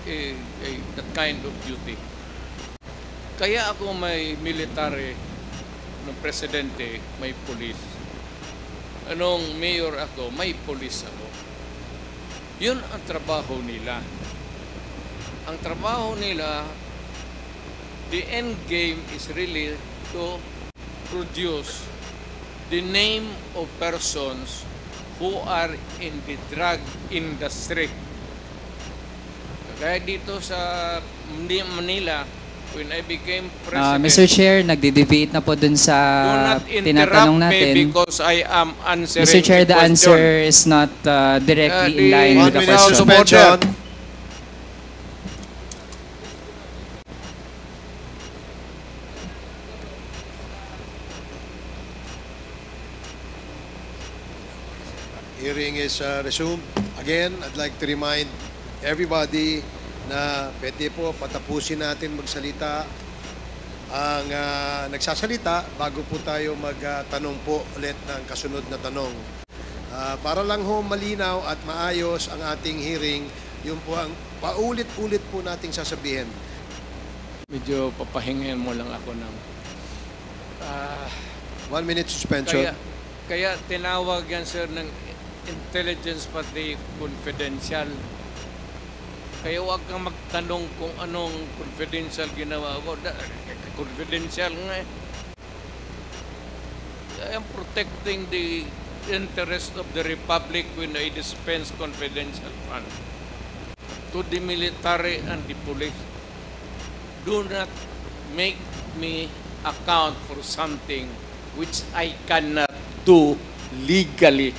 that kind of duty. Kaya ako may military, ng presidente, may police. Anong mayor ako, may police ako. Yun ang trabaho nila. Ang trabaho nila, the end game is really to produce the name of persons who are in the drug industry. Kaya dito sa Manila, when I became president, Mr. Chair, nagde-debate na po dun sa do not tinatanong interrupt me natin. because I am answering Mr. Chair, the question. answer is not directly in The- line with the 1 minute question. suspension. Hearing is resumed. Again, I'd like to remind everybody na pwede po patapusin natin magsalita ang nagsasalita bago po tayo magtanong po ulit ng kasunod na tanong. Para lang ho malinaw at maayos ang ating hearing, yun po ang paulit-ulit po nating sasabihin. Medyo papahingin mo lang ako ng 1 minute suspension. kaya tinawag yan, sir, ng intelligence pati confidential. Kaya huwag kang magtanong kung anong confidential ginawa ko. Confidential nga eh. I am protecting the interest of the Republic when I dispense confidential funds to the military and the police. Do not make me account for something which I cannot do legally.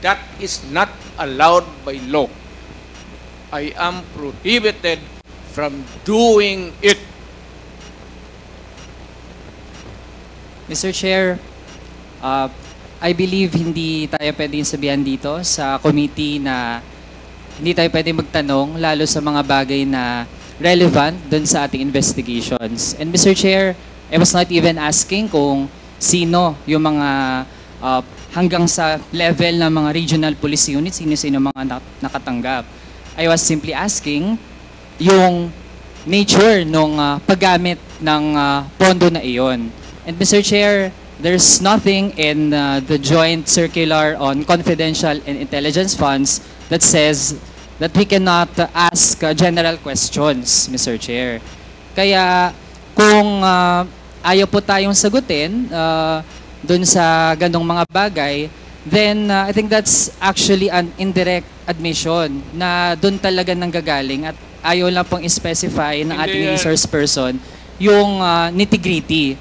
That is not allowed by law. I am prohibited from doing it. Mr. Chair, I believe hindi tayo pwedeng sabihan dito sa committee na hindi tayo pwedeng magtanong lalo sa mga bagay na relevant dun sa ating investigations. And Mr. Chair, I was not even asking kung sino yung mga hanggang sa level ng mga regional police units, sino-sino mga nakatanggap. I was simply asking yung nature ng paggamit ng pondo na iyon. And Mr. Chair, there's nothing in the joint circular on confidential and intelligence funds that says that we cannot ask general questions, Mr. Chair. Kaya kung ayaw po tayong sagutin dun sa ganong mga bagay, then I think that's actually an indirect admission na dun talaga nanggagaling at ayaw lang pong specify ng ating resource person yung nitty-gritty.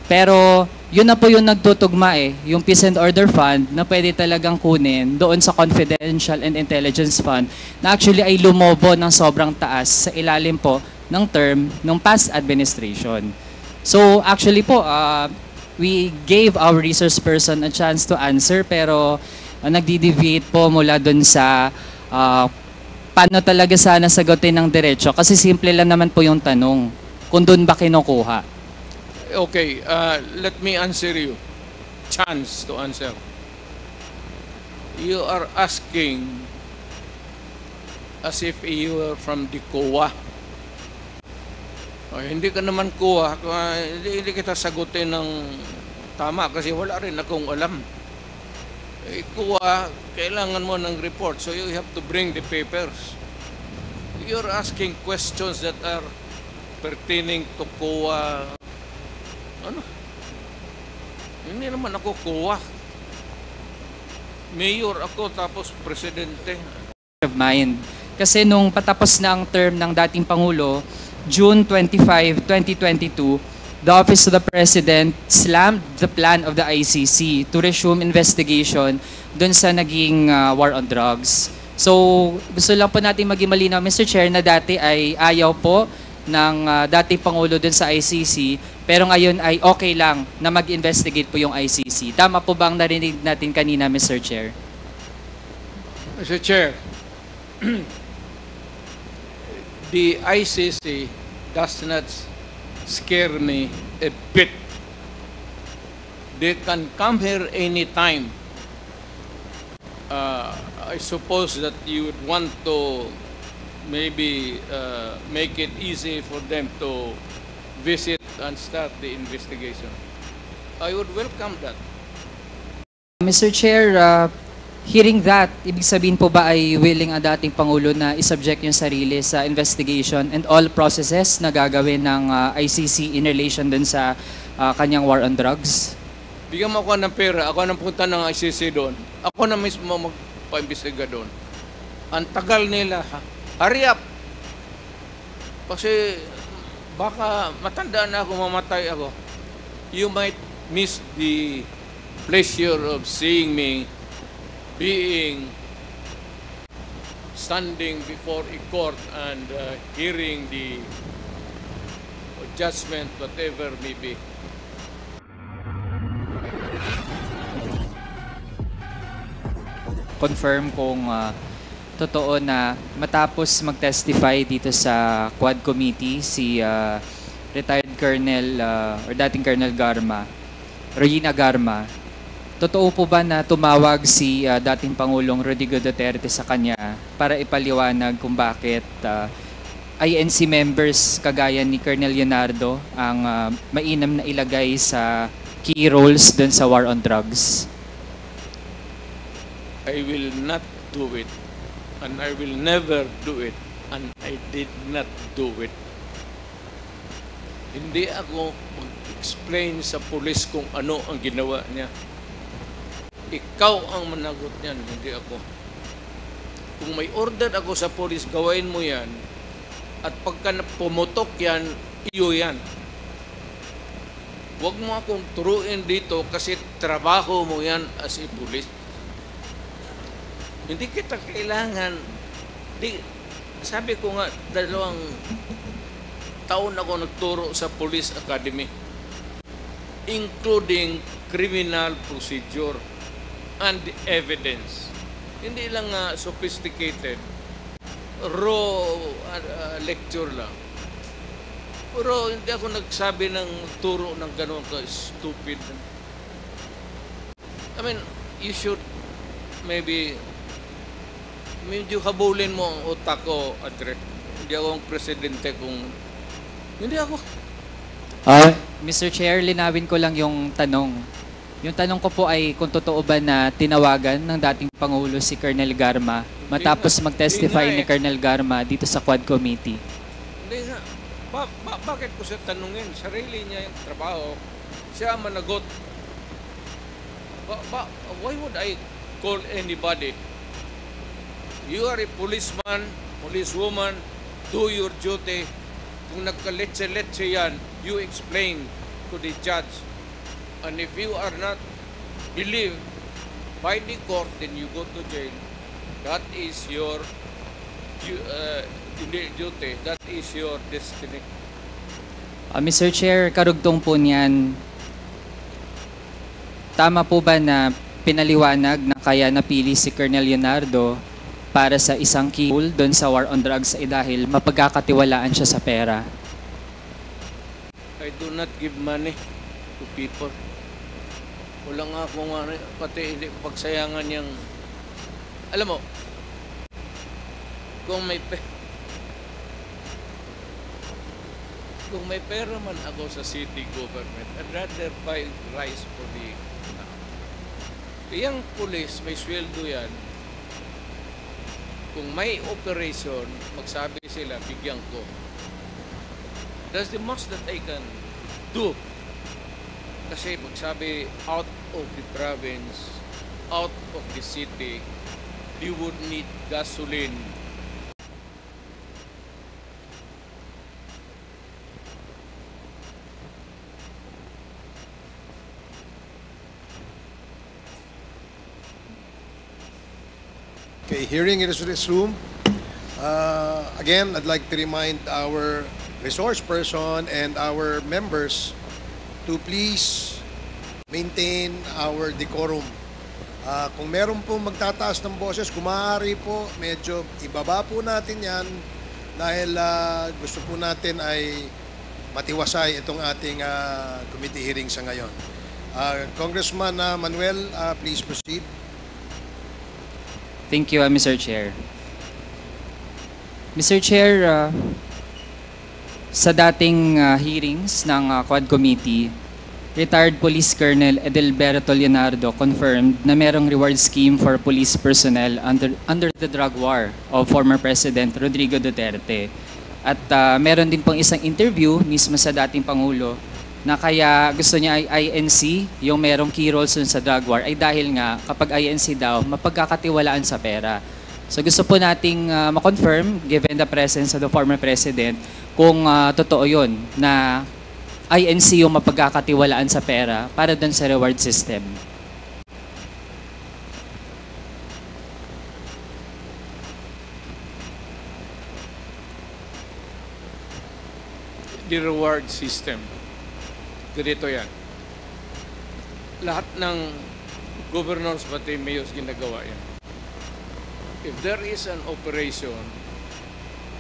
Pero yun na po yung nagtutugma yung Peace and Order Fund na pwede talagang kunin doon sa Confidential and Intelligence Fund na actually ay lumobo ng sobrang taas sa ilalim po ng term ng past administration. So actually po, we gave our resource person a chance to answer pero nagdi-deviate po mula dun sa paano talaga sana sagutin ng diretso kasi simple lang naman po yung tanong kung dun ba kinukuha. Okay, let me answer you. Chance to answer. You are asking as if you are from the COA. Hindi ka naman COA, hindi kita sagutin ng tama kasi wala rin akong alam. COA, kailangan mo ng report, so you have to bring the papers. You're asking questions that are pertaining to COA. Ano? Hindi naman ako COA. Mayor ako tapos presidente. Of mind. Kasi nung patapos na ang term ng dating Pangulo, June 25, 2022, the Office of the President slammed the plan of the ICC to resume investigation dun sa naging war on drugs. So, gusto lang po natin maging malinaw, Mr. Chair, na dati ay ayaw po ng dating Pangulo dun sa ICC, pero ngayon ay okay lang na mag-investigate po yung ICC. Tama po bang narinig natin kanina, Mr. Chair? Mr. Chair, the ICC does not scare me a bit. They can come here anytime. I suppose that you would want to maybe make it easy for them to visit and start the investigation. I would welcome that. Mr. Chair, hearing that, ibig sabihin po ba ay willing ang dating Pangulo na isubject yung sarili sa investigation and all processes na gagawin ng ICC in relation dun sa kanyang war on drugs? Bigyan mo ako ng pera, ako nang punta ng ICC doon. Ako na mismo magpa-imbestiga doon. Ang tagal nila, hurry up! Kasi baka matanda na ako, mamatay ako. You might miss the pleasure of seeing me standing before a court and hearing the judgment, whatever may be. Confirm kung totoo na matapos mag-testify dito sa Quad Committee si retired Colonel or dating Colonel Regina Garma, totoo po ba na tumawag si dating Pangulong Rodrigo Duterte sa kanya para ipaliwanag kung bakit INC members kagaya ni Colonel Leonardo ang mainam na ilagay sa key roles dun sa war on drugs? I will not do it, and I will never do it, and I did not do it. Hindi ako mag-explain sa pulis kung ano ang ginawa niya. Ikaw ang managot niyan, hindi ako. Kung may order ako sa pulis, gawain mo yan, at pagka pumutok yan, iyo yan. Huwag mo akong turuin dito kasi trabaho mo yan as a pulis. Hindi kita kailangan. Sabi ko nga, 2 taon ako nagturo sa Police Academy, including criminal procedure and evidence. Hindi lang sophisticated, raw lecture lang. Pero hindi ako nagsabi ng turo ng gano'n ka-stupid. I mean, you should maybe medyo habulin mo ang utak ko, Adre. Hindi ako ang presidente kung... Hindi ako. Mr. Chair, linawin ko lang yung tanong. Yung tanong ko po ay kung totoo ba na tinawagan ng dating Pangulo si Colonel Garma matapos mag-testify ni Colonel Garma dito sa Quad Committee. Hindi nga. Bakit ko siya tanungin? Sarili niya yung trabaho. Siya ang managot. Why would I call anybody? You are a policeman, policewoman, do your duty. Kung nagkaletse-letse yan, you explain to the judge. And if you are not believed by the court, then you go to jail. That is your duty. That is your destiny. Mr. Chair, karugtong po niyan, tama po ba na pinaliwanag na kaya napili si Colonel Leonardo para sa isang key role doon sa war on drugs ay dahil mapagkakatiwalaan siya sa pera? I do not give money to people. Wala nga akong pati hindi pagsayangan yung... Alam mo, kung may pera man ako sa city government, I'd rather buy rice for the... Yung police, may sweldo yan. Kung may operation, magsabi sila, bigyan ko. That's the most that I can do. Kasi magsabi, out of the province, out of the city, you would need gasoline. Okay, hearing is resumed. Again, I'd like to remind our resource person and our members to please maintain our decorum. Kung meron po magtataas ng boses, kung maaari po, medyo ibaba po natin yan dahil gusto po natin ay matiwasay itong ating committee hearing sa ngayon. Congressman Manuel, please proceed. Thank you, Mr. Chair. Mr. Chair, sa dating hearings ng Quad Committee, retired Police Colonel Edelberto Leonardo confirmed na merong reward scheme for police personnel under the drug war of former President Rodrigo Duterte. At meron din pong isang interview mismo sa dating Pangulo na kaya gusto niya ay INC, yung merong key roles dun sa drug war, ay dahil nga kapag INC daw, mapagkakatiwalaan sa pera. So gusto po nating ma-confirm, given the presence of the former President, kung totoo yun na INC yung mapagkakatiwalaan sa pera para dun sa reward system. The reward system. Ganito yan. Lahat ng governors pati mayors ginagawa yan. If there is an operation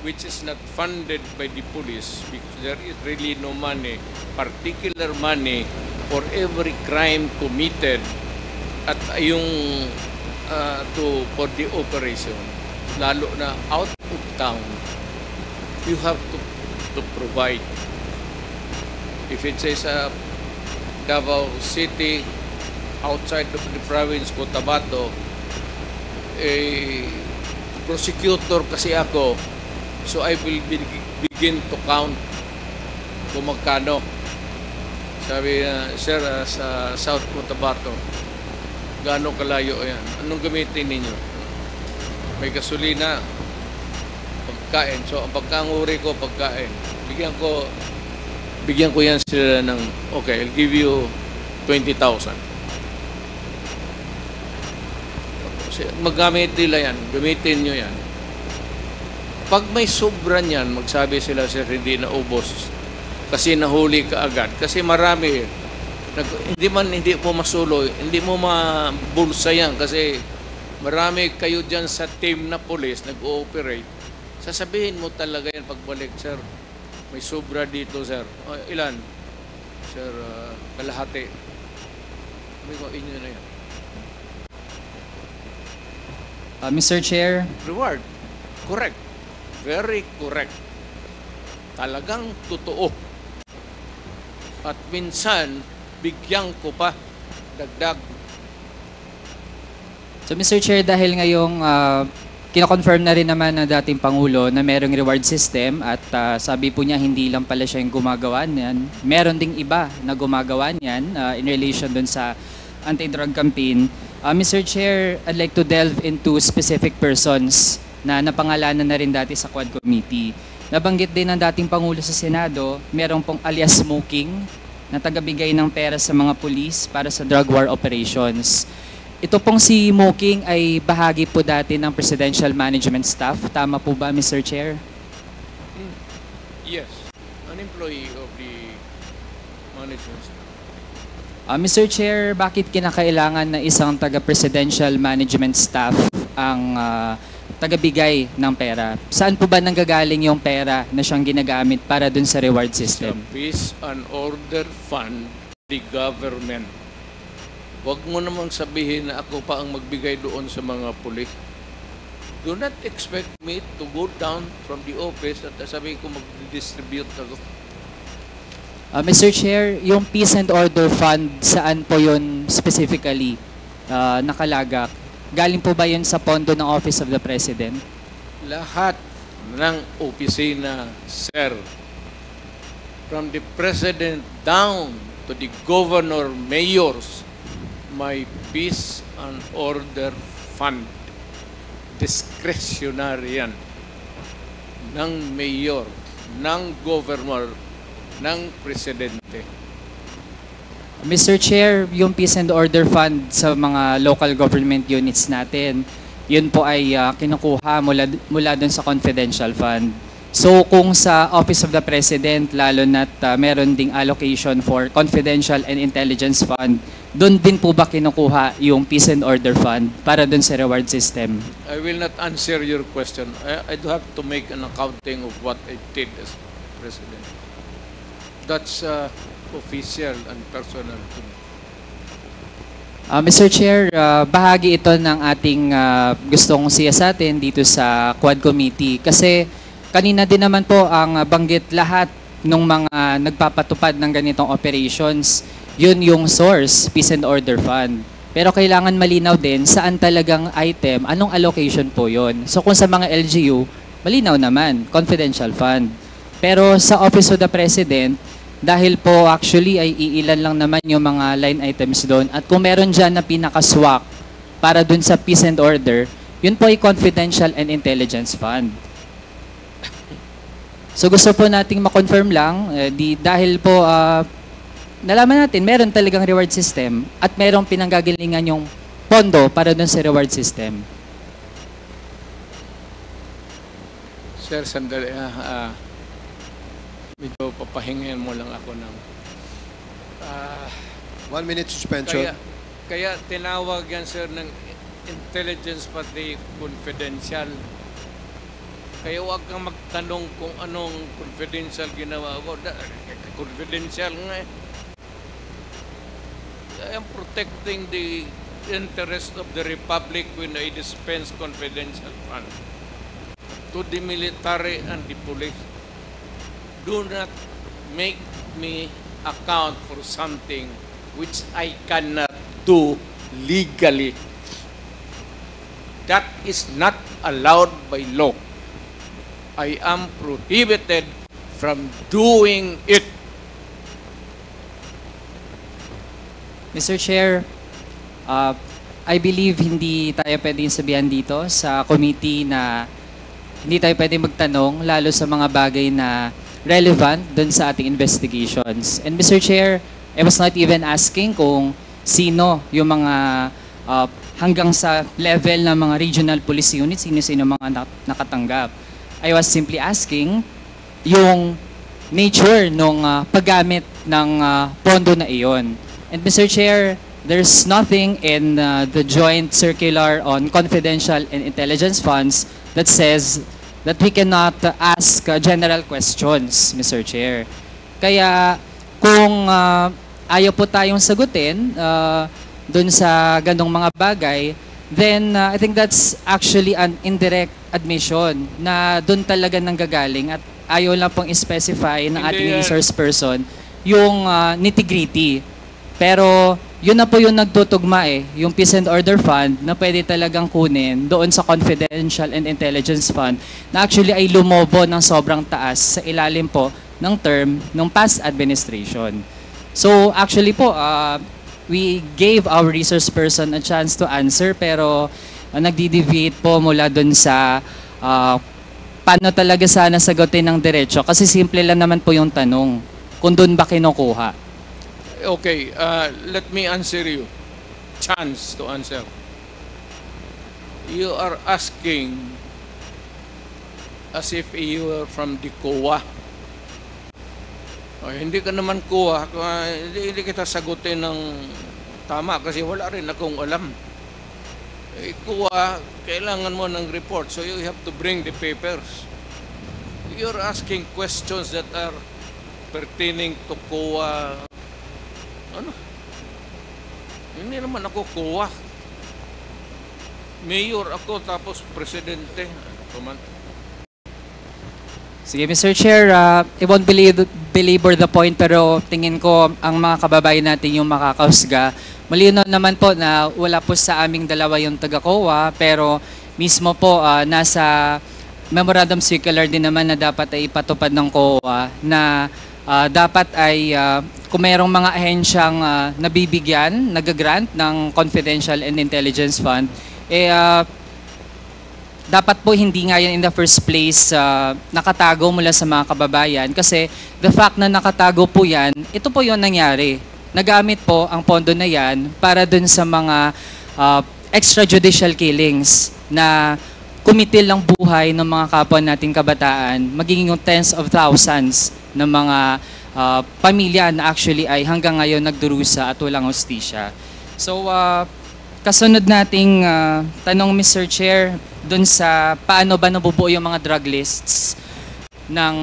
which is not funded by the police because there is really no money, particular money for every crime committed at yung for the operation, lalo na out of town, you have to provide. If it says Davao City, outside of the province, Cotabato, prosecutor kasi ako, so I will begin to count kung magkano. Sabi sir, sa South Cotabato, gaano kalayo yan? Anong gamitin ninyo? May gasolina, pagkain. So, ang pagkanguri ko, pagkain. Bigyan ko yan sila ng, okay, I'll give you 20,000. Magamit nila yan, gamitin nyo yan. Pag may sobra niyan, magsabi sila, sir, hindi na ubos. Kasi nahuli ka agad. Kasi marami. Hindi mo masuloy, hindi mo mabulsa yan. Kasi marami kayo dyan sa team na police, nag-ooperate. Sasabihin mo talaga yan pagbalik, sir. May sobra dito, sir. Ilan? Sir, kalahati. Sabi ko, inyo na yan. Mr. Chair. Reward. Correct. Very correct. Talagang totoo. At minsan, bigyan ko pa dagdag. So Mr. Chair, dahil ngayong kino-confirm na rin naman ng dating Pangulo na merong reward system at sabi po niya hindi lang pala siya yung gumagawa niyan. Meron ding iba na gumagawa niyan in relation dun sa anti-drug campaign. Mr. Chair, I'd like to delve into specific persons na napangalanan na rin dati sa Quad Committee. Nabanggit din ng dating Pangulo sa Senado, merong pong alias Smoking na tagabigay ng pera sa mga pulis para sa drug war operations. Ito pong si Smoking ay bahagi po dati ng Presidential Management Staff. Tama po ba, Mr. Chair? Yes. An employee of the management staff. Mr. Chair, bakit kinakailangan na isang taga-Presidential Management Staff ang tagabigay ng pera? Saan po ba nanggagaling yung pera na siyang ginagamit para dun sa reward system? The Peace and Order Fund, the government. Huwag mo namang sabihin na ako pa ang magbigay doon sa mga pulis. Do not expect me to go down from the office at sabihin ko mag-distribute ako. Mr. Chair, yung Peace and Order Fund, saan po yun specifically nakalagak? Galing po ba yun sa pondo ng Office of the President? Lahat ng opisina, sir, from the President down to the Governor, Mayors, may Peace and Order Fund. Discretionary yan ng Mayor, ng Governor, ng Presidente. Mr. Chair, yung Peace and Order Fund sa mga local government units natin, yun po ay kinukuha mula dun sa confidential fund. So kung sa Office of the President, lalo na't meron ding allocation for confidential and intelligence fund, dun din po ba kinukuha yung Peace and Order Fund para dun sa reward system? I will not answer your question. I do have to make an accounting of what I did as President. That's official and personal to me. Mr. Chair, bahagi ito ng ating gustong siyasatin dito sa Quad Committee kasi kanina din naman po ang banggit lahat ng mga nagpapatupad ng ganitong operations. Yun yung source, Peace and Order Fund. Pero kailangan malinaw din saan talagang item, anong allocation po yun. So kung sa mga LGU, malinaw naman, confidential fund. Pero sa Office of the President, dahil po actually ay iilan lang naman yung mga line items doon. At kung meron dyan na pinakaswak para doon sa Peace and Order, yun po ay confidential and intelligence fund. So gusto po nating ma-confirm lang, dahil po nalaman natin meron talagang reward system at merong pinanggagalingan yung pondo para doon sa reward system. Sir, sandali. Medyo papahingin mo lang ako ng... 1 minute suspension. Kaya tinawag yan, sir, ng intelligence pati confidential. Kaya huwag kang magtanong kung anong confidential ginawa ko. Confidential nga eh. I am protecting the interest of the Republic when I dispense confidential fund to the military and the police. Do not make me account for something which I cannot do legally. That is not allowed by law. I am prohibited from doing it. Mr. Chair, I believe hindi tayo pwedeng sabihan dito sa committee na hindi tayo pwedeng magtanong lalo sa mga bagay na relevant dun sa ating investigations. And Mr. Chair, I was not even asking kung sino yung mga hanggang sa level ng mga regional police units, sino-sino mga nakatanggap. I was simply asking yung nature ng paggamit ng pondo na iyon. And Mr. Chair, there's nothing in the joint circular on confidential and intelligence funds that says that we cannot ask general questions, Mr. Chair. Kaya kung ayaw po tayong sagutin dun sa ganong mga bagay, then I think that's actually an indirect admission na dun talaga nanggagaling at ayaw lang pong specify ng ating resource person yung nitty-gritty. Pero yun na po yung nagtutugma yung Peace and Order Fund na pwede talagang kunin doon sa Confidential and Intelligence Fund na actually ay lumobo ng sobrang taas sa ilalim po ng term ng past administration. So actually po, we gave our resource person a chance to answer pero nagdi-deviate po mula doon sa paano talaga sana sagutin ng diretso kasi simple lang naman po yung tanong kung doon ba kinukuha. Okay, let me answer you. Chance to answer. You are asking as if you are from the COA. Hindi ka naman COA, hindi kita sagutin ng tama kasi wala rin akong alam. COA, kailangan mo ng report, so you have to bring the papers. You're asking questions that are pertaining to COA. Ano? Hindi naman ako COA. Mayor ako tapos presidente. Sige, Mr. Chair, I won't belabor the point pero tingin ko ang mga kababayan natin yung makakausga. Malinaw naman po na wala po sa aming dalawa yung taga-COA pero mismo po nasa memorandum circular din naman na dapat ay ipatupad ng COA na dapat ay kung mayroong mga ahensyang nabibigyan, nag-grant ng Confidential and Intelligence Fund, dapat po hindi nga yan in the first place nakatago mula sa mga kababayan kasi the fact na nakatago po yan, ito po yung nangyari. Nagamit po ang pondo na yan para dun sa mga extrajudicial killings na kumitil ang buhay ng mga kapwa nating kabataan, magiging yung tens of thousands ng mga pamilya na actually ay hanggang ngayon nagdurusa at walang hustisya. So, kasunod nating tanong, Mr. Chair, dun sa paano ba nabubuo yung mga drug lists ng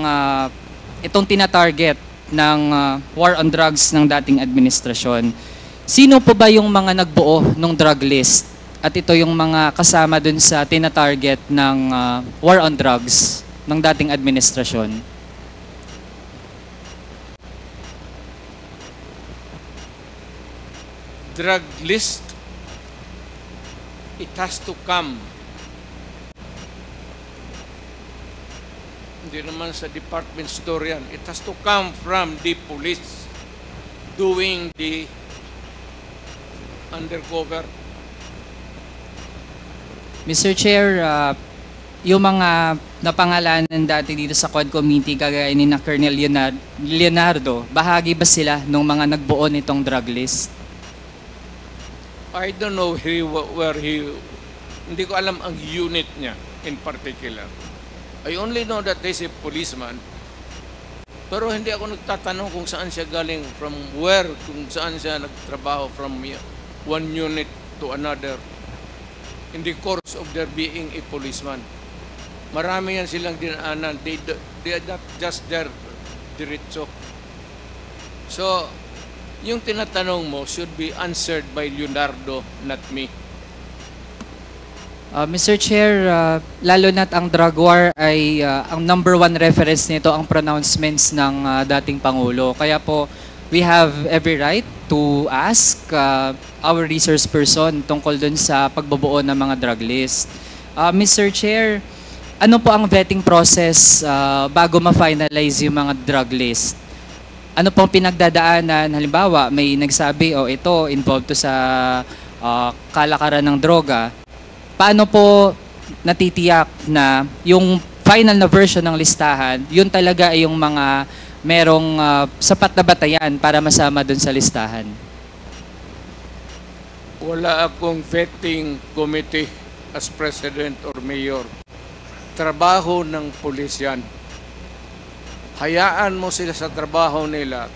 itong tina-target ng war on drugs ng dating administrasyon. Sino po ba yung mga nagbuo ng drug list? At ito yung mga kasama dun sa tina-target ng war on drugs ng dating administrasyon? Drug list, it has to come. Hindi naman sa department store yan. It has to come from the police doing the undercover. Mr. Chair, yung mga napangalanan dati dito sa Quad Committee, kagaya ni na Colonel Leonardo, bahagi ba sila nung mga nagbuo nitong drug list? I don't know where he, hindi ko alam ang unit niya in particular. I only know that he's a policeman. Pero hindi ako nagtatanong kung saan siya galing, from where, kung saan siya nagtrabaho from one unit to another in the course of their being a policeman. Marami yan silang dinaanan. They are not just there diretso. So, yung tinatanong mo should be answered by Leonardo, not me. Mr. Chair, lalo na't ang drug war ay ang number one reference nito ang pronouncements ng dating Pangulo. Kaya po, we have every right to ask our resource person tungkol dun sa pagbubuo ng mga drug list. Mr. Chair, ano po ang vetting process bago ma-finalize yung mga drug list? Ano pong pinagdadaanan? Halimbawa, may nagsabi, ito, involved to sa kalakaran ng droga. Paano po natitiyak na yung final na version ng listahan, yun talaga ay yung mga merong sapat na batayan para masama dun sa listahan? Wala akong vetting committee as president or mayor. Trabaho ng pulis yan. Hayaan mo sila sa trabaho nila.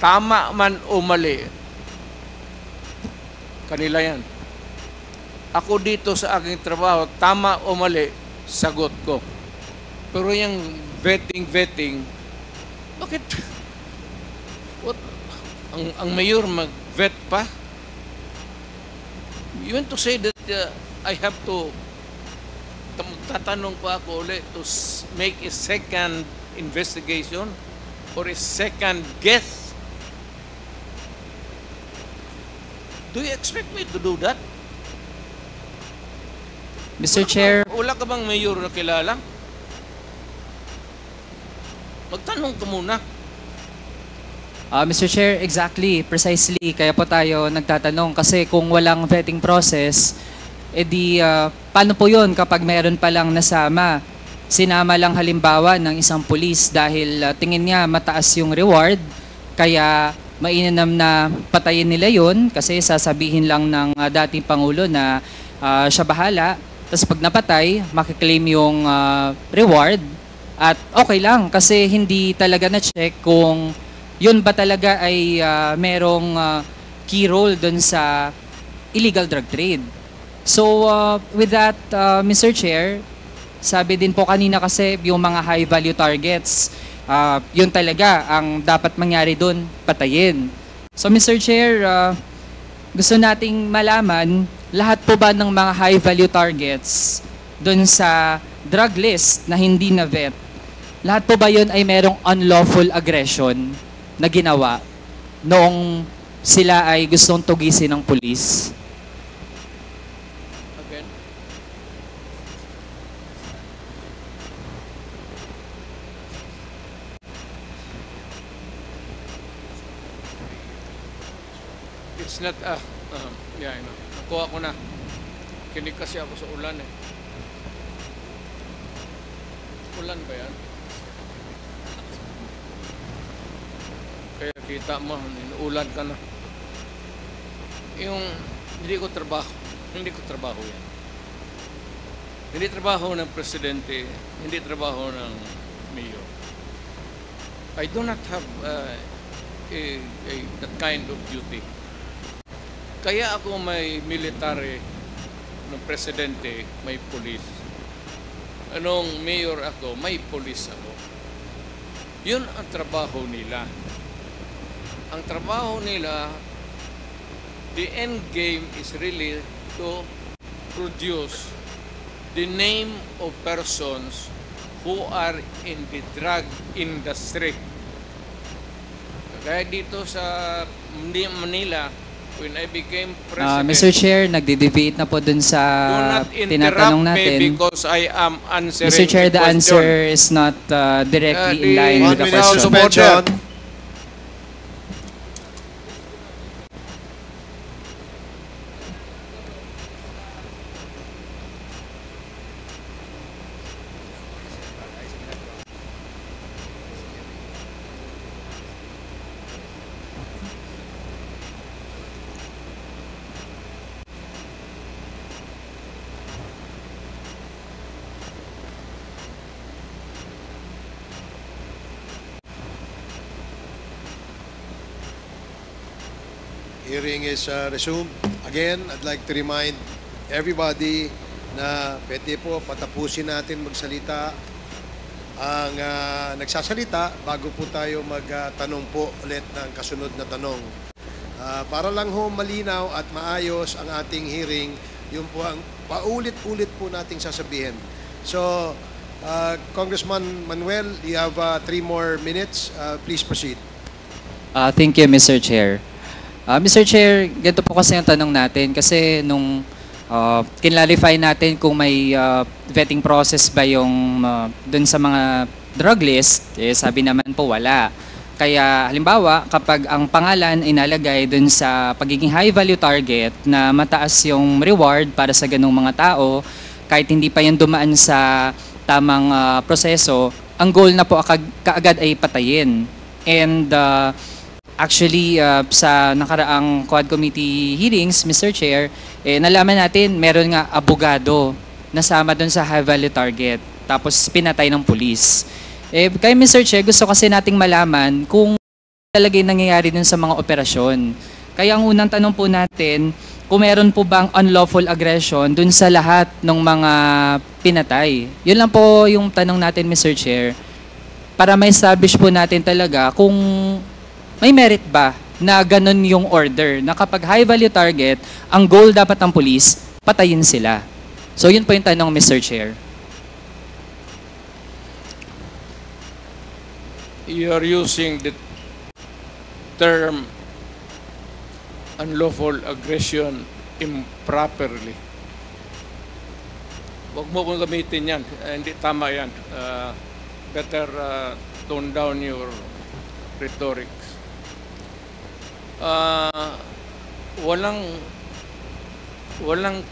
Tama man o mali, kanila yan. Ako dito sa aking trabaho, tama o mali, sagot ko. Pero yung vetting, bakit? What? Ang mayor mag-vet pa? You want to say that I have to, tatanong pa ako ulit to make a second investigation or a second guess? Do you expect me to do that? Mr. Chair, Wala ka bang mayor na kilala? Magtanong ka muna. Mr. Chair, exactly, precisely. Kaya po tayo nagtatanong kasi kung walang vetting process, paano po yun kapag meron palang nasama? Sinama lang halimbawa ng isang pulis dahil tingin niya mataas yung reward, kaya mainam na patayin nila yun kasi sasabihin lang ng dating Pangulo na siya bahala. Tapos pag napatay, makiklaim yung reward at okay lang kasi hindi talaga na-check kung yun ba talaga ay merong key role dun sa illegal drug trade. So with that, Mr. Chair, sabi din po kanina kasi yung mga high value targets, yun talaga ang dapat mangyari dun, patayin. So Mr. Chair, gusto nating malaman, lahat po ba ng mga high value targets dun sa drug list na hindi na vet, lahat po ba yun ay merong unlawful aggression na ginawa noong sila ay gustong tugisin ng pulis? Again. It's not, yeah, I know. Nakuha ko na. Kinig kasi ako sa ulan eh. Ulan ba yan? Kaya kita mo, ulan ka na. Yung, hindi ko trabaho yan. Hindi trabaho ng presidente, hindi trabaho ng mayor. I do not have that kind of duty. Kaya ako may military, ng presidente, may police. Anong mayor ako, may police ako. Yun ang trabaho nila. Ang trabaho nila, the end game is really to produce the name of persons who are in the drug industry. Kaya dito sa Manila, when I became president, Mr. Chair, nagde-deviate na po dun sa do not tinatanong interrupt me natin. because I am answering Mr. Chair, a the question. answer is not directly in the- line 1 with the minute question. suspension. Hearing is resumed. Again, I'd like to remind everybody na pwede po patapusin natin magsalita ang nagsasalita bago po tayo magtanong po ulit ng kasunod na tanong. Para lang ho malinaw at maayos ang ating hearing, yun po ang paulit-ulit po nating sasabihin. So, Congressman Manuel, you have 3 more minutes. Please proceed. Thank you, Mr. Chair. Mr. Chair, ganito po kasi yung tanong natin kasi nung kinlalify natin kung may vetting process ba yung dun sa mga drug list, eh, sabi naman po wala. Kaya halimbawa, kapag ang pangalan inalagay dun sa pagiging high value target na mataas yung reward para sa ganung mga tao, kahit hindi pa yung dumaan sa tamang proseso, ang goal na po kaagad ay patayin. And actually, sa nakaraang Quad Committee hearings, Mr. Chair, nalaman natin meron nga abogado nasama doon sa high value target. Tapos pinatay ng pulis. Kaya Mr. Chair, gusto kasi nating malaman kung talaga yung nangyayari dun sa mga operasyon. Kaya ang unang tanong po natin, kung meron po bang unlawful aggression dun sa lahat ng mga pinatay. Yun lang po yung tanong natin, Mr. Chair. Para ma-establish po natin talaga kung may merit ba na ganun yung order, na kapag high value target, ang goal dapat ng police, patayin sila. So yun po yung tanong, Mr. Chair. You are using the term unlawful aggression improperly. Huwag mo kong gamitin yan. Hindi tama yan. Better tone down your rhetoric. Walang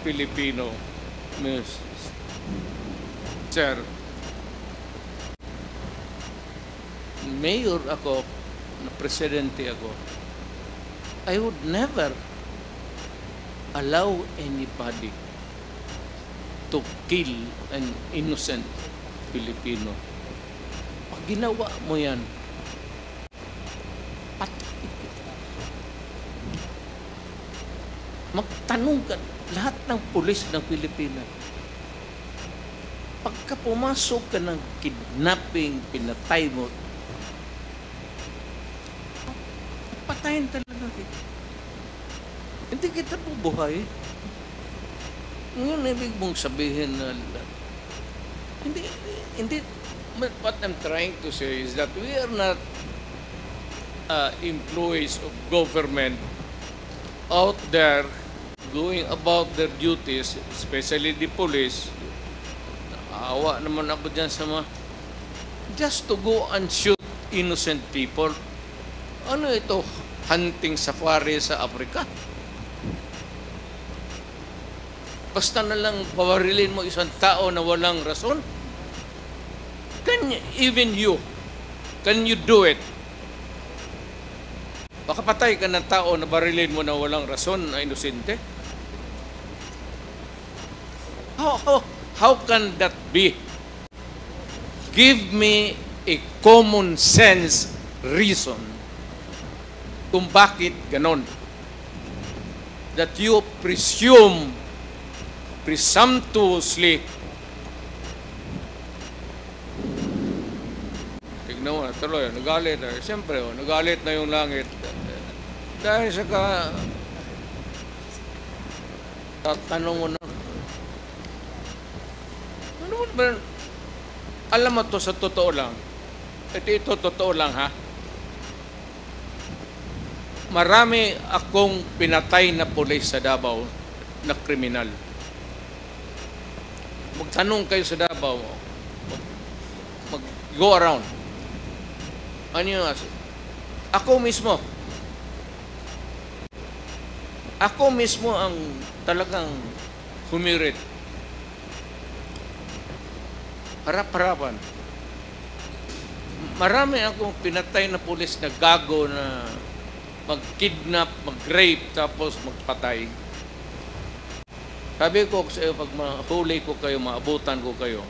Pilipino, Miss Sir. Mayor ako, na presidente ako, I would never allow anybody to kill an innocent Filipino. Pag ginawa mo yan, patay kita. Magtanong ka lahat ng pulis ng Pilipinas. Pagka pumasok ka ng kidnapping, pinatay mo, patayin talaga kita. Hindi kita bubuhay. Ngayon, ibig mong sabihin na hindi, what I'm trying to say is that we are not employees of government out there going about their duties, especially the police. Naawa naman ako dyan sa mga just to go and shoot innocent people. Ano ito? Hunting safari sa Africa? Basta na lang pawarilin mo isang tao na walang rason? Even you, can you do it? Baka patay ka ng tao na barilin mo na walang rason, na inosente? How can that be? Give me a common sense reason kung bakit ganon. That you presumptuously, tignan mo, tuloy, nagalit. Siyempre, nagalit na yung langit. Dahil sa tatanong mo na, ano ba, Alam mo to, sa totoo lang, ito totoo lang ha, marami akong pinatay na pulis sa Davao na kriminal. Magtanong kayo sa Davao, mag-go around. Ano yung ako mismo ang talagang humirit. Harap-harapan. Marami akong pinatay na pulis na gago na mag-kidnap, mag-rape, tapos magpatay. Sabi ko sa iyo, pag mahuli ko kayo, maabutan ko kayo,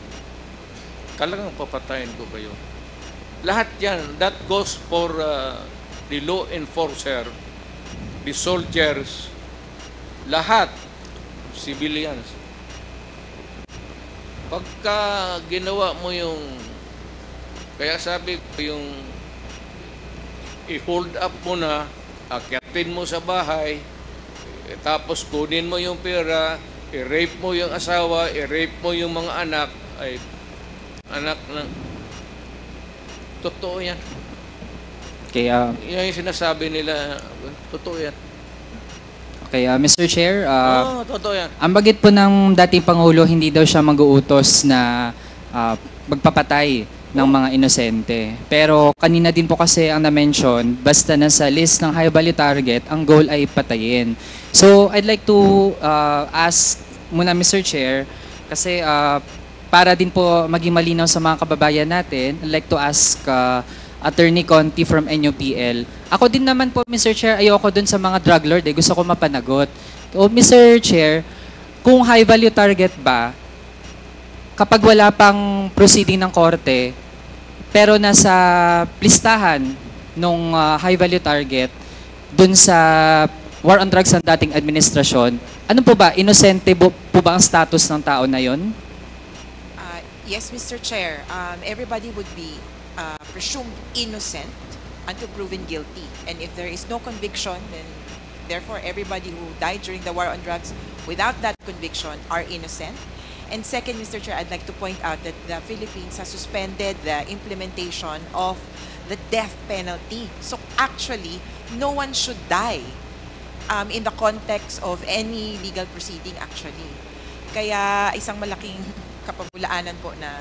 talagang papatayin ko kayo. Lahat yan, that goes for the law enforcer, the soldiers, lahat, civilians. Pagka ginawa mo yung, kaya sabi ko yung i-hold up mo na, akyatin mo sa bahay, tapos kunin mo yung pera, i-rape mo yung asawa, i-rape mo yung mga anak, ay anak ng totoo yan. Kaya, Yan yung sinasabi nila, totoo yan. kaya Mr. Chair, Totoo yan. ang bagit po ng dating Pangulo, hindi daw siya mag-uutos na magpapatay ng mga inosente. Pero kanina din po kasi ang na-mention, basta nasa list ng high value target, ang goal ay patayin. So, I'd like to ask muna Mr. Chair, kasi para din po maging malinaw sa mga kababayan natin, I'd like to ask Attorney Conti from NUPL. Ako din naman po, Mr. Chair, ayoko dun sa mga drug lord. Gusto ko mapanagot. O, Mr. Chair, kung high value target ba, kapag wala pang proceeding ng korte, pero nasa listahan ng high value target, dun sa war on drugs ng dating administrasyon, ano po ba, inosente po ba ang status ng tao na yon? Yes, Mr. Chair. Everybody would be presumed innocent until proven guilty. And if there is no conviction, then therefore everybody who died during the war on drugs without that conviction are innocent. And second, Mr. Chair, I'd like to point out that the Philippines has suspended the implementation of the death penalty. So actually, no one should die in the context of any legal proceeding actually. Kaya isang malaking kapabulaanan po na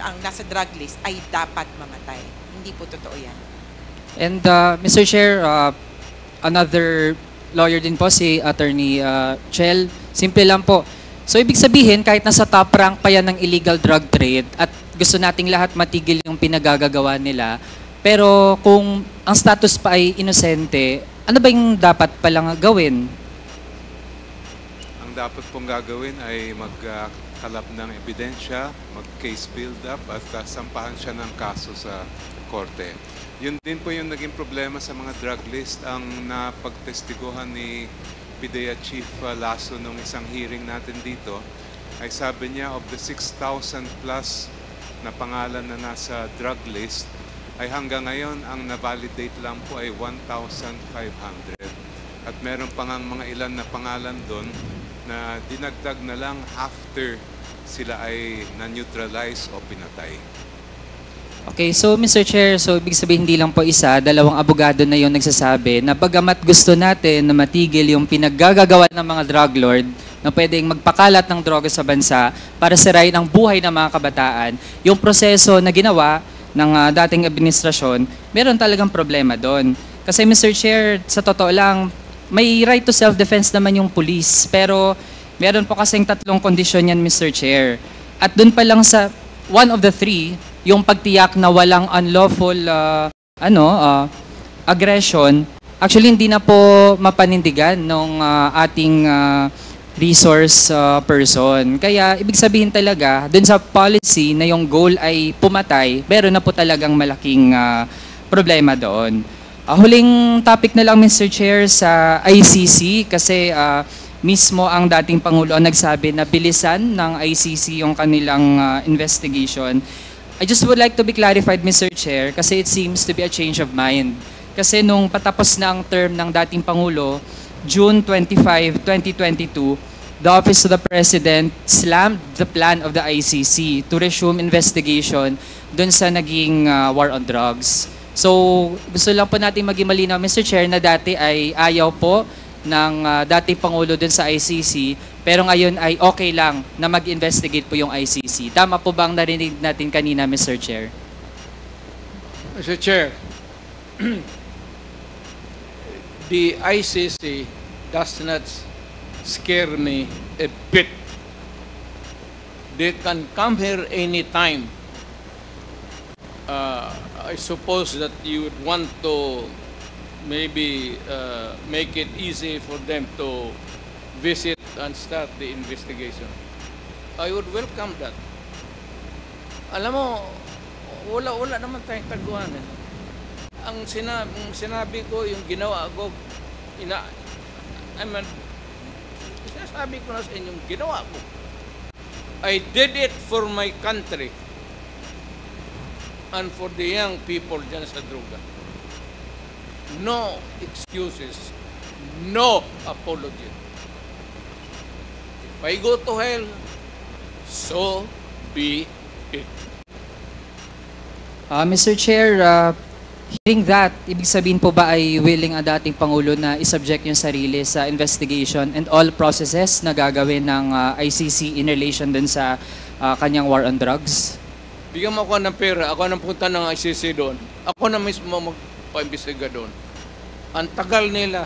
ang nasa drug list ay dapat mamatay. Hindi po totoo yan. And Mr. Chair, another lawyer din po, si Attorney Chel. Simple lang po. So ibig sabihin, kahit nasa top rank pa yan ng illegal drug trade at gusto nating lahat matigil yung pinagagagawa nila, pero kung ang status pa ay inosente, ano ba yung dapat palang gawin? Ang dapat pong gagawin ay magkalap ng ebidensya, mag-case build-up at sampahan siya ng kaso sa korte. Yun din po yung naging problema sa mga drug list. Ang napagtestiguhan ni PIDEA Chief Lasso nung isang hearing natin dito, ay sabi niya of the 6,000 plus na pangalan na nasa drug list, ay hanggang ngayon ang na-validate lang po ay 1,500. At meron pa ngang mga ilan na pangalan doon na dinagdag na lang after sila ay na-neutralize o pinatay. Okay, so Mr. Chair, so ibig sabihin hindi lang po isa, dalawang abogado na yung nagsasabi na bagamat gusto natin na matigil yung pinaggagawa ng mga drug lord na pwedeng magpakalat ng droga sa bansa para sirain ang buhay ng mga kabataan, yung proseso na ginawa ng dating administrasyon, meron talagang problema doon. Kasi Mr. Chair, sa totoo lang, may right to self-defense naman yung police, pero meron po kasing tatlong kondisyon yan, Mr. Chair. At doon pa lang sa one of the three, yung pagtiyak na walang unlawful aggression, actually hindi na po mapanindigan ng ating resource person. Kaya ibig sabihin talaga, dun sa policy na yung goal ay pumatay, meron na po talagang malaking problema doon. Huling topic na lang, Mr. Chair, sa ICC, kasi mismo ang dating Pangulo ang nagsabi na bilisan ng ICC yung kanilang investigation. I just would like to be clarified, Mr. Chair, kasi it seems to be a change of mind. Kasi nung patapos na ang term ng dating Pangulo, June 25, 2022, the Office of the President slammed the plan of the ICC to resume investigation dun sa naging war on drugs. So, gusto lang po natin maging malinaw, Mr. Chair, na dati ay ayaw po ng dating Pangulo dun sa ICC, pero ngayon ay okay lang na mag-investigate po yung ICC. Tama po ba ang narinig natin kanina, Mr. Chair? Mr. Chair, the ICC does not scare me a bit. They can come here anytime. I suppose that you would want to maybe make it easy for them to visit and start the investigation. I would welcome that. Alam mo, wala naman tayong taguan. Ang sinabi ko, yung ginawa ko, sinasabi ko na sa inyong ginawa ko. I did it for my country and for the young people dyan sa droga. No excuses, no apology. If I go to hell, so be it. Mr. Chair, hearing that, ibig sabihin po ba ay willing ang dating Pangulo na isubject yung sarili sa investigation and all processes na gagawin ng ICC in relation dun sa kanyang war on drugs? Bigyan mo ako ng pera, ako nang punta ng ICC doon. Ako na mismo magpa-imbestiga doon. Ang tagal nila,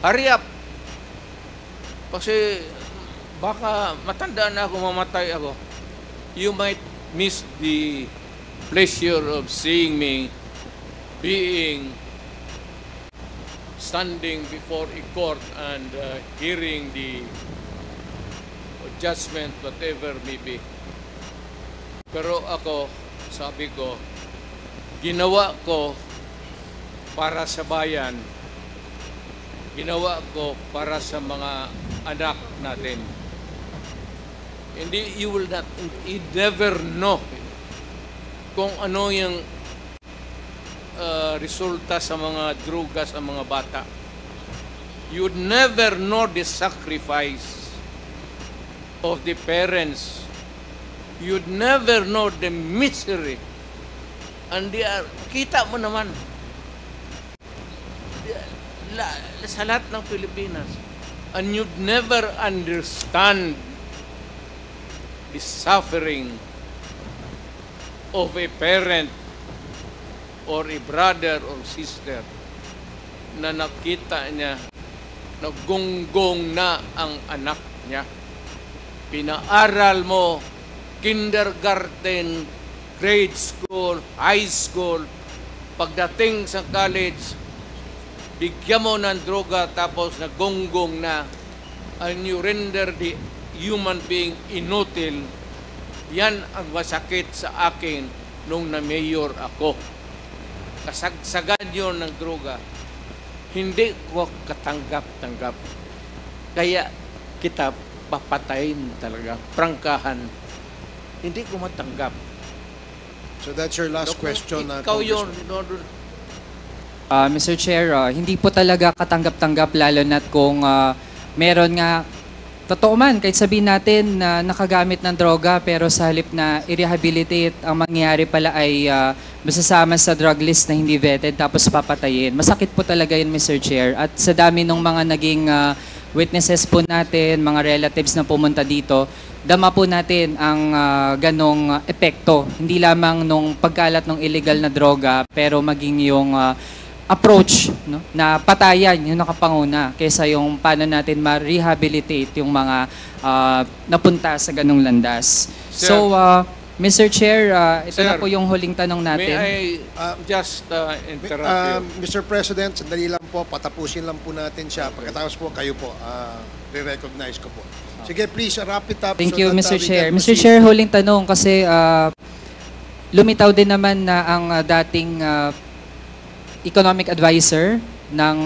hurry up! Kasi baka matanda na ako, mamatay ako. You might miss the pleasure of seeing me standing before a court and hearing the judgment, whatever may be. Pero ako, sabi ko, ginawa ko para sa bayan, ginawa ko para sa mga anak natin. Hindi, you never know kung ano yung resulta sa mga droga sa mga bata. You'd never know the sacrifice of the parents. You'd never know the misery. And kita mo naman, sa lahat ng Pilipinas. And you'd never understand the suffering of a parent or a brother or sister na nakita niya naggunggong na ang anak niya. Pinaaral mo kindergarten, grade school, high school, pagdating sa college, bigyan mo ng droga tapos nagunggong na, and you render the human being inutil. Yan ang masakit sa akin nung na-mayor ako. Kasagsagan yun ng droga. Hindi ko katanggap-tanggap. Kaya kita papatayin talaga, prangkahan. Hindi ko matanggap. So that's your last question. Ikaw yun. Mr. Chair, hindi po talaga katanggap-tanggap lalo na't kung meron nga, totoo man, kahit sabihin natin na nakagamit ng droga pero sa halip na i-rehabilitate, ang mangyayari pala ay masasama sa drug list na hindi vetted tapos papatayin. Masakit po talaga yun, Mr. Chair. At sa dami ng mga naging witnesses po natin, mga relatives na pumunta dito, dama po natin ang ganong epekto. Hindi lamang nung pagkalat ng illegal na droga, pero maging yung approach, no, na patayan yung nakapanguna kaysa yung paano natin ma-rehabilitate yung mga napunta sa ganong landas. Sir, So, Mr. Chair, ito Sir, na po yung huling tanong natin. May I just interrupt you? Mr. President, sandali lang po, patapusin lang po natin siya. Pagkatapos po, kayo po, re-recognize ko po. Sige, please, wrap it up. Thank so you, that, Mr. we Chair. can Mr. proceed. Chair, huling tanong kasi lumitaw din naman na ang dating economic advisor ng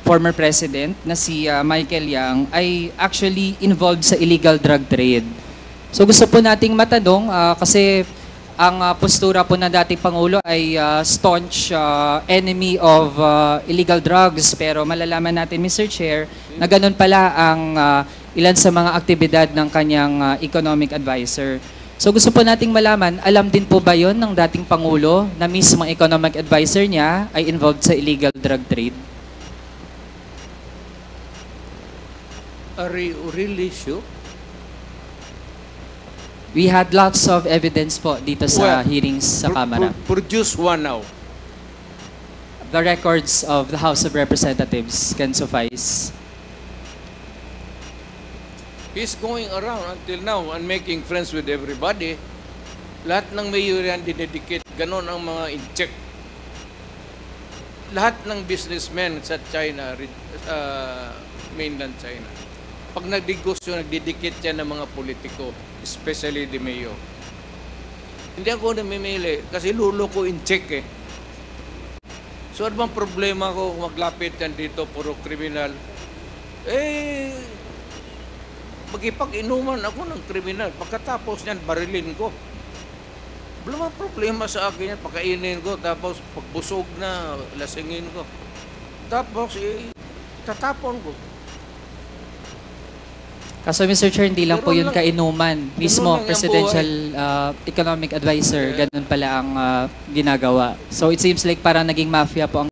former president na si Michael Yang ay actually involved sa illegal drug trade. So gusto po nating matanong kasi ang postura po na dating Pangulo ay staunch enemy of illegal drugs, pero malalaman natin, Mr. Chair, na ganun pala ang ilan sa mga aktibidad ng kanyang economic advisor. So gusto po nating malaman, alam din po ba yon ng dating Pangulo na mismo ang economic advisor niya ay involved sa illegal drug trade? Are you really sure? We had lots of evidence po dito sa Well, hearings sa Kamara. Produce one now. The records of the House of Representatives can suffice. He's going around until now and making friends with everybody. Lahat ng mayor yan dinedicate. Ganon ang mga in-check. Lahat ng businessmen sa China, mainland China, pag nagdegosyo, nagdidikit yan ng mga politiko, especially the mayor. Hindi ako namimili kasi lulo ko in-check eh. So ano bang problema ko kung maglapit yan dito, puro kriminal? Eh, magipag-inuman ako ng kriminal. Pagkatapos niyan, barilin ko. Wala mang problema sa akin yan. Pakainin ko, tapos pagbusog na, lasingin ko. Tapos, tatapon ko. Kaso Mr. Chair, hindi lang po Ganun yun lang- kainuman. Mismo, lang yung presidential economic advisor, Yeah. ganun pala ang ginagawa. So it seems like parang naging mafia po ang